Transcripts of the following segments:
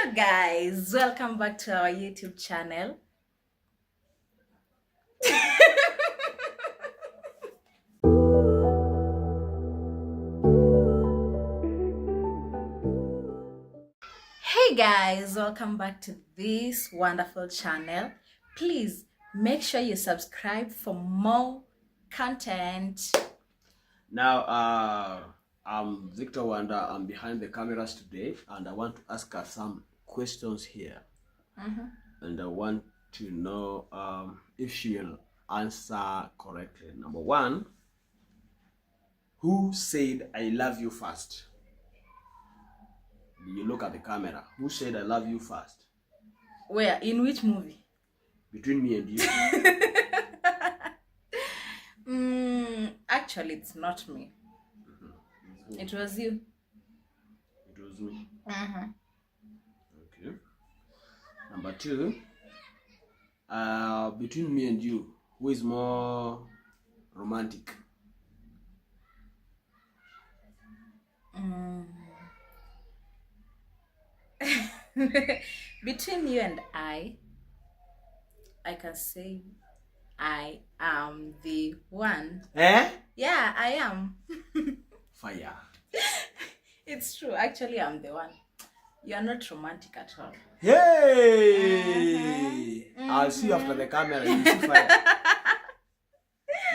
Hello guys, welcome back to our YouTube channel. Hey guys, welcome back to this wonderful channel. Please make sure you subscribe for more content. Now, I'm Victor Wanda. I'm behind the cameras today, and I want to ask her some questions here. And I want to know if she will answer correctly. Number one, who said I love you first? You look at the camera. Who said I love you first? Where? In which movie? Between me and you. Actually, it's not me. It was you. It was me. Okay. Number two, between me and you, who is more romantic? Between you and I can say I am the one. Eh? Yeah, I am. Fire. It's true. Actually, I'm the one. You are not romantic at all. Hey! I'll see you after the camera. You see fire.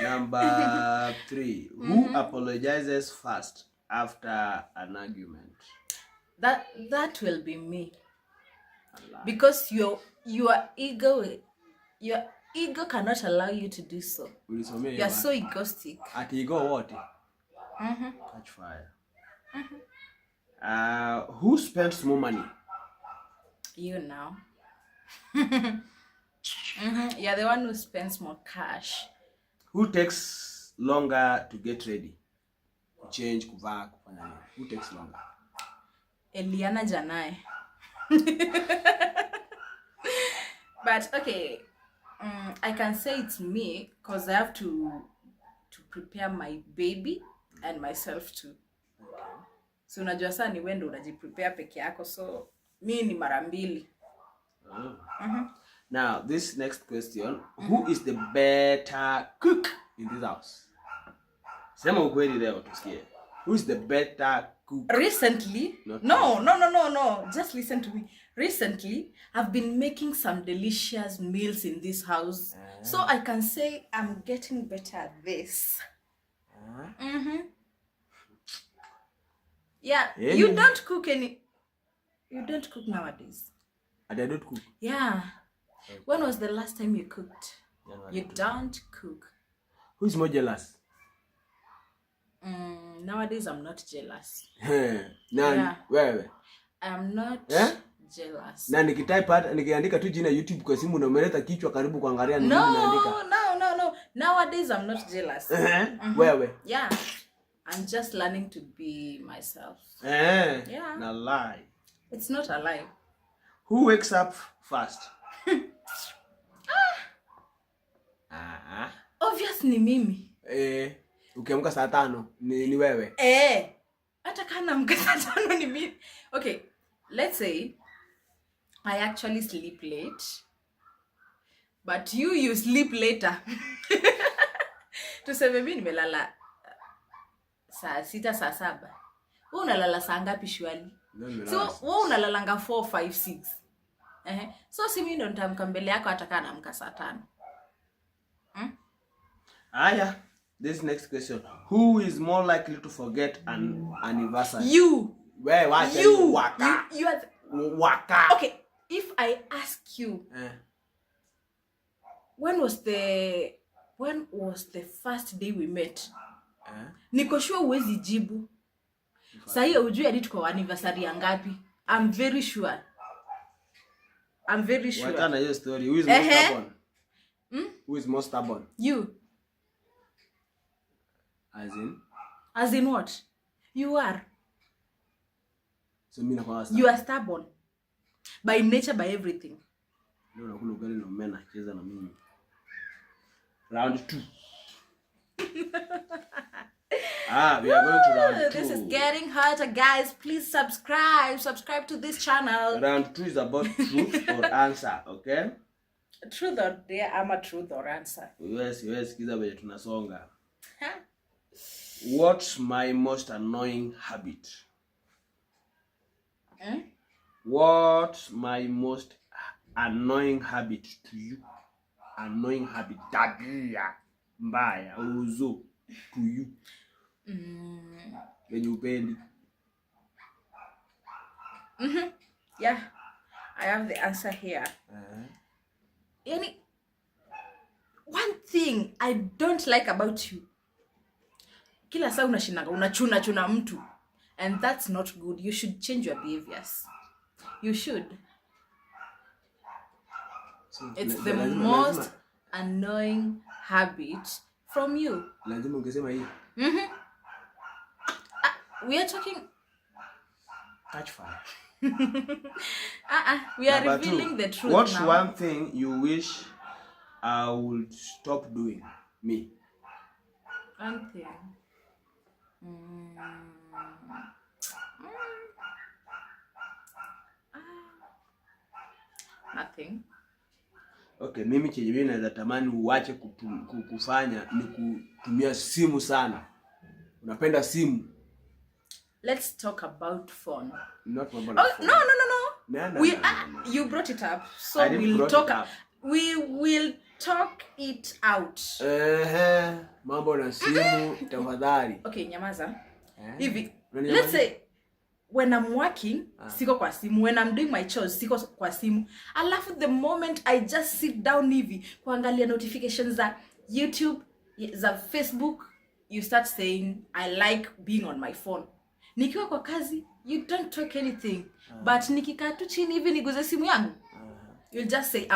Number three. Who apologizes first after an argument? That will be me. Because your ego cannot allow you to do so. You are so egoistic. At ego what? Catch fire. Who spends more money? You now. You're the one who spends more cash. Who takes longer to get ready? Change, kuvaa, kufanya nini? Who takes longer? Eliana Janai. But okay, I can say it's me because I have to prepare my baby and myself too. So unajua saa ni wewe ndio unajiprepare peke yako, so mimi ni mara mbili. Now, this next question, who is the better cook in this house? Sema ukweli leo tusikie. Who is the better cook? Recently? No. Just listen to me. Recently, I've been making some delicious meals in this house. So I can say I'm getting better at this. Yeah, you don't cook nowadays. And I don't cook. Yeah. Okay. When was the last time you cooked? You don't cook. Who is more jealous? Nowadays I'm not jealous. Wewe. I'm not jealous. Na nikiandika tu jina YouTube kwa simu na umeleta kichwa karibu kuangalia nini naandika. No. Nowadays I'm not jealous. Wewe. Yeah. I'm just learning to be myself. Yeah. Na lie. It's not a lie. Who wakes up first? Obviously mimi. Ukiamka saa 5 ni wewe. Hata kana amka saa 5 ni mimi. Okay, let's say I actually sleep late. But you sleep later. Tuseme mimi nimelala saa 6 saa 7. Wewe unalala saa ngapi shwali? So wewe unalalanga 4 5 6. So si mimi ndo nitamka mbele yako hata kana amka saa 5. Aya, this next question. Who is more likely to forget an anniversary? You. Where you waka? You are waka. Okay, if I ask you, when was the first day we met? Niko sure uwezi jibu. Sasa hiyo ujue hadi tuko anniversary ya ngapi? I'm very sure. What is your story? Who is more stubborn? Who is more stubborn? You. As in what? You are. So mimi nakuwa stubborn. You are stubborn. By nature, by everything. Leo nakula ugali na mena cheza na mimi. Round 2. We are going to round 2. This is getting hotter, guys. Please subscribe to this channel. Round 2 is about truth or answer, okay? Truth or dare, I'm a truth or answer. Yes, kiza vile tunasonga. What's my most annoying habit? What's my most annoying habit to you? Annoying habit, tabia mbaya uzo to you. When you upendi. Yeah, I have the answer here. Yani, one thing I don't like about you, kila saa unashinanga unachuna mtu, and that's not good. You should change your behaviors. You should. So, it's the most annoying habit from you. Lazima ungesema hii. We are talking. Catch fire. We are revealing the truth. What's now. one thing you wish I would stop doing? Me. One thing. Nothing. Okay, mimi chenye mimi naweza tamani uache kufanya ni kutumia simu sana. Unapenda simu. Let's talk about phone. Not about phone. No. No. You brought it up, so we'll talk. We will talk it out. Mambo na simu tafadhali. Okay, nyamaza. Hivi, let's say when I'm working, siko kwa simu. When I'm doing my chores, siko kwa simu. Alafu the moment I just sit down hivi kuangalia notifications za YouTube, za Facebook, you start saying I like being on my phone. Nikiwa kwa kazi, you don't talk anything. But nikikaa tu chini hivi niguze simu yangu, you'll just say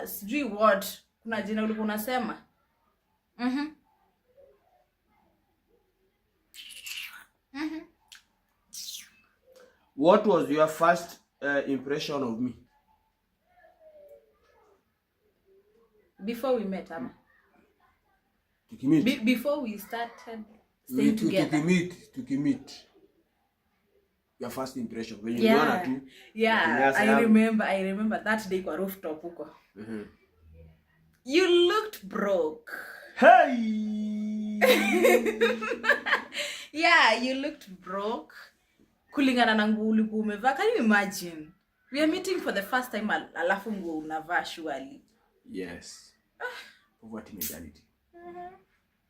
sijui what kuna jina ulikuwa unasema. What was your first impression of me? Before we met, Ama? Tukimit. Before we started staying together. Tukimit. Your first impression when you I remember that day kwa rooftop huko. You looked broke. Hey. Yeah, you looked broke. Kulingana na nguo ulikuwa umevaa. Can you imagine? We are meeting for the first time, alafu nguo unavaa surely. Yes. Poverty mentality.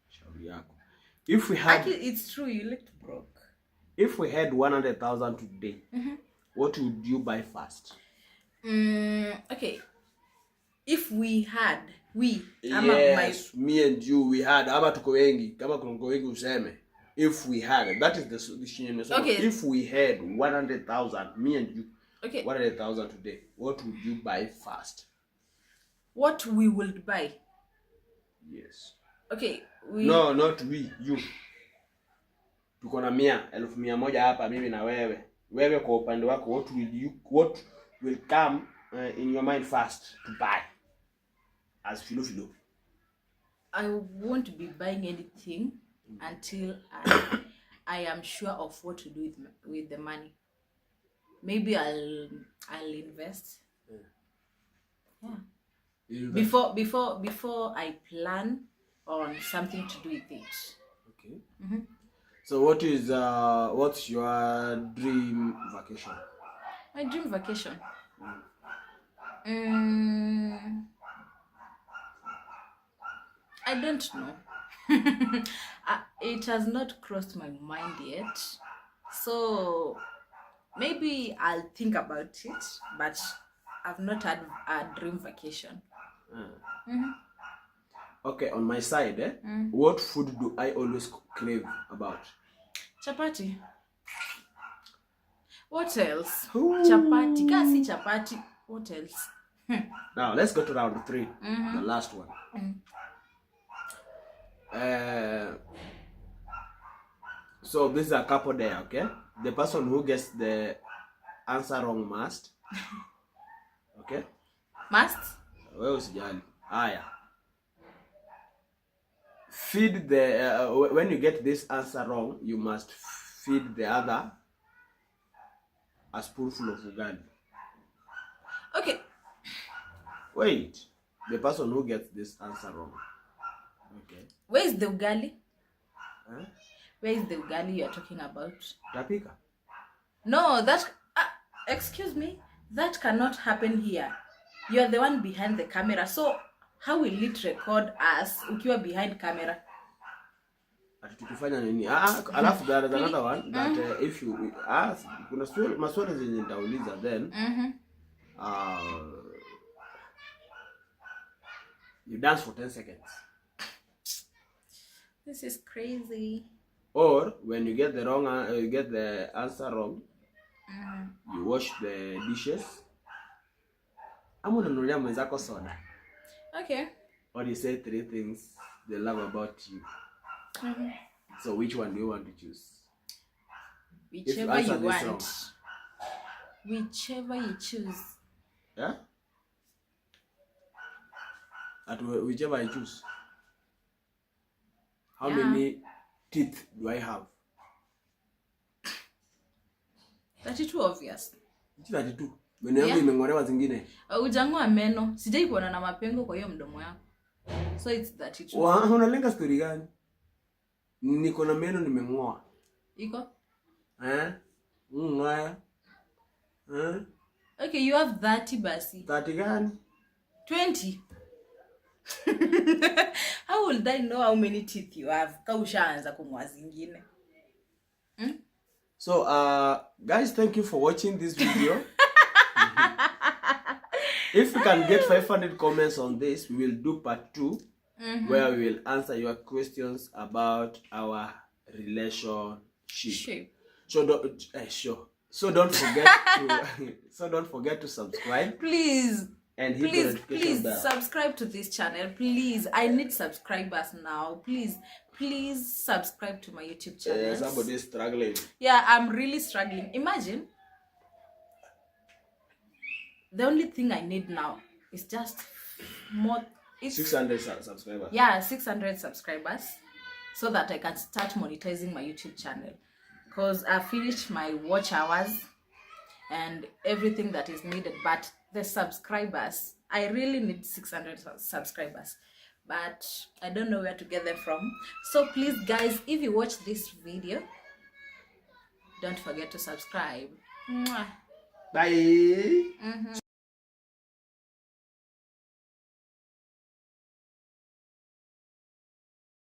Shauri yako. If we had Actually, it's true, you looked broke. If we had 100,000 today, what would you buy first? Okay. If we had, me and you, we had. Ama tuko wengi. Kama tuko wengi useme. If we had, that is the solution. Okay. If we had 100,000, me and you, okay, 100,000 today, what would you buy first? What we would buy? Yes. Okay. No, not we, you. Tuko na 100,000 hapa mimi na wewe. Wewe kwa upande wako, what will come in your mind first to buy? As Philo. I won't be buying anything until I am sure of what to do with the money. Maybe I'll invest. Yeah. Before I plan on something to do with it. Okay. So what's your dream vacation? My dream vacation. I don't know. It has not crossed my mind yet. So maybe I'll think about it, but I've not had a dream vacation. Okay, on my side, what food do I always crave about? Chapati. What else? Ooh. Chapati. Kasi chapati. What else? Now let's go to round 3, the last one. So this is a couple there, okay? The person who gets the answer wrong must. Okay? Must? Wewe usijali. Haya. feed the when you get this answer wrong, you must feed the other a spoonful of ugali. Okay. Wait, the person who gets this answer wrong. Okay. Where is the ugali? Huh? Where is the ugali you are talking about? Tapika. No, that excuse me, that cannot happen here. You are the one behind the camera, so how will it record us ukiwa behind camera? Tukifanya nini? Alafu there is another one that if you ask, kuna maswali zenye nitauliza then you dance for 10 seconds. This is crazy. Or when you get the wrong you get the answer wrong, you wash the dishes. Unanunulia mwenzako soda. Okay. Or you say 3 things they love about you. So which one do you want to choose? Whichever you want. Whichever you choose. Yeah? Whichever I choose. How many teeth do I have? 32 obvious. 32. Meno yangu imeng'olewa zingine. Hujang'oa meno. Sijai kuona na mapengo kwa hiyo mdomo yako. So it's 32. Unalenga story gani? Niko na meno nimeng'oa. Iko? Ng'oa. Okay, you have 30 basi. 30 gani? 20. How would I know how many teeth you have? Ka ushaanza kung'oa zingine. So guys, thank you for watching this video. If we can get 500 comments on this, we will do part 2 where we will answer your questions about our relationship. So don't forget to subscribe. Please. And hit the notification bell. Subscribe to this channel. Please. I need subscribers now. Please subscribe to my YouTube channel. Somebody is struggling. Yeah, I'm really struggling. Imagine. The only thing I need now is just more. 600 subscribers. Yeah, 600 subscribers, so that I can start monetizing my YouTube channel. Because I finished my watch hours and everything that is needed. But the subscribers, I really need 600 subscribers. But I don't know where to get them from. So please, guys, if you watch this video, don't forget to subscribe. Mwah. Bye.